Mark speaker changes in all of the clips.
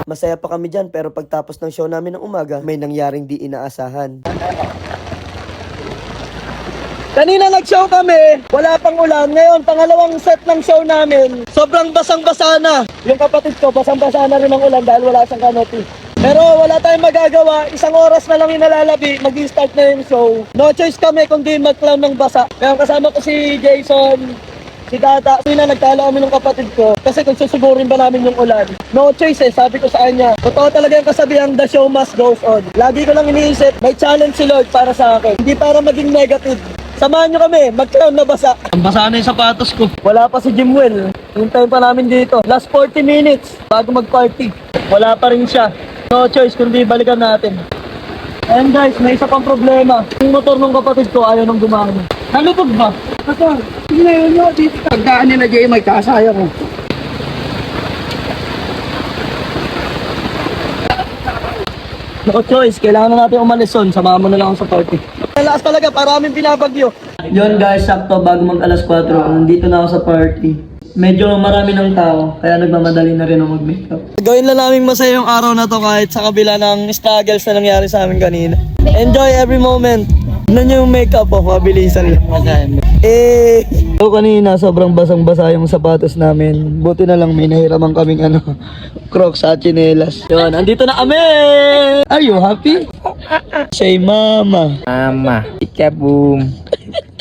Speaker 1: Masaya pa kami dyan pero pagtapos ng show namin ng umaga, may nangyaring di inaasahan. Kanina nag-show kami, wala pang ulan. Ngayon, pangalawang set ng show namin, sobrang basang-basa na. Yung kapatid ko, basang-basa na rin ang ulan dahil wala siyang canopy. Pero wala tayong magagawa, isang oras na lang inalalabi, mag-start na yung show. No choice kami kundi mag-clown ng basa. Kaya kasama ko si Jason, si Dada. Kanina nagtalo kami ng kapatid ko kasi kung susugurin ba namin yung ulan. No choice sabi ko sa kanya. Totoo talaga yung kasabihang the show must goes on. Lagi ko lang iniisip, may challenge si Lord para sa akin. Hindi para maging negative. Samahan nyo kami, mag-clown na basa. Ang basa na yung sapatos ko. Wala pa si Jimwell. Hintayin pa namin dito. Last 40 minutes bago mag-party. Wala pa rin siya. No choice kundi balikan natin. And guys, may isa pang problema. Yung motor ng kapatid ko ayaw nang gumana. Nalubog ba?
Speaker 2: Pastor, tingnan nyo dito. Pagdaan nila Jay, may kasaya ko.
Speaker 1: No choice, kailangan na natin umalis son. Samahan mo na lang ako sa party. Lakas talaga, maraming binabagyo. Yun guys, sakto bago mag alas 4, nandito na ako sa party. Medyo marami ng tao, kaya nagmamadali na rin ako mag-makeup. Gawin lang namin masaya yung araw na to kahit sa kabila ng struggles na nangyari sa amin kanina. Enjoy every moment. Ano nyo yung makeup mabilisan lang. So kanina sobrang basang-basa yung sapatos namin. Buti na lang may nahiraman kaming Crocs at chinelas. Yun, andito na kami! Are you happy? Say mama.
Speaker 2: Mama, ikaboom.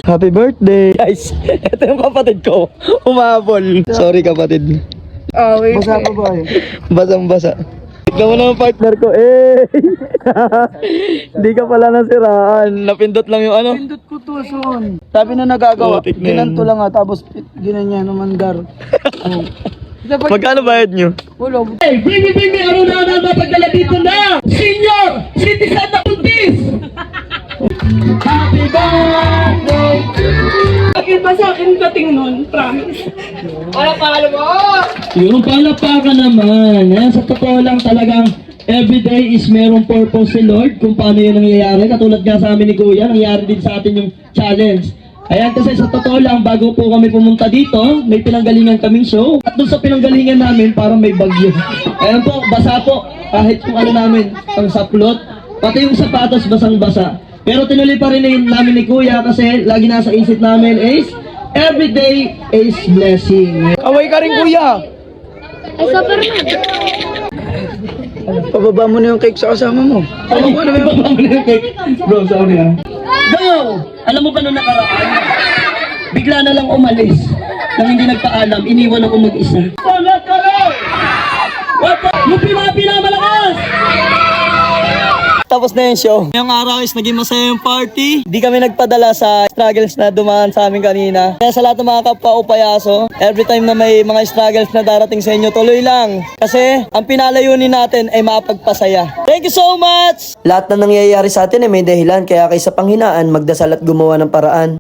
Speaker 1: Happy birthday! Guys, ito yung kapatid ko. Umabol. Sorry kapatid.
Speaker 2: Oh, wait.
Speaker 1: Basa pa ba eh? Basang-basa. Tignan mo naman partner ko. Hindi ka pala nasiraan. Napindot lang yung
Speaker 2: Pindot ko to, son. Sabi na nagagawa.
Speaker 1: Putik na yan.
Speaker 2: Ginanto lang tapos ginanyan naman dar. Oh.
Speaker 1: Magkano bayad nyo?
Speaker 2: Wala.
Speaker 3: Hey, bring me, ano na mapagdala dito na? Senior Citizen na Puntis! Happy birthday to you! Bakit ba sa akin dating nun? Promise. Wala pa, alam mo! Yung palapakan naman. Yan, sa totoo lang talagang everyday is merong purpose si Lord kung paano yun nangyayari. Katulad nga sa amin ni Kuya, nangyayari din sa atin yung challenge. Ayan, kasi sa totoo lang, bago po kami pumunta dito, may pinanggalingan kaming show. At doon sa pinanggalingan namin, parang may bagyo. Ayan po, basa po. Kahit yung namin, ang saplot. Pati yung sapatos, basang-basa. Pero tinuloy pa rin namin ni Kuya kasi lagi nasa isip namin is, everyday is blessing.
Speaker 2: Away ka rin, kuya.
Speaker 4: Ay, super na.
Speaker 2: Pababa mo na yung cake sa kasama mo.
Speaker 3: Ano ba naman yung cake? Bro, sorry ha. Go! Alam mo ba nung nakaraan? Bigla na lang umalis. Nang hindi nagpaalam, iniwan ako mag-isa. Salat ka lang! Yung pinamalakas!
Speaker 1: Tapos na yung show. Ngayong araw is naging masaya yung party. Di kami nagpadala sa struggles na dumaan sa amin kanina. Kaya sa lahat ng mga kapwa o payaso, every time na may mga struggles na darating sa inyo, tuloy lang. Kasi ang pinalayunin natin ay mapagpasaya. Thank you so much! Lahat na nangyayari sa atin ay may dahilan, kaya kaysa panghinaan, magdasal at gumawa ng paraan.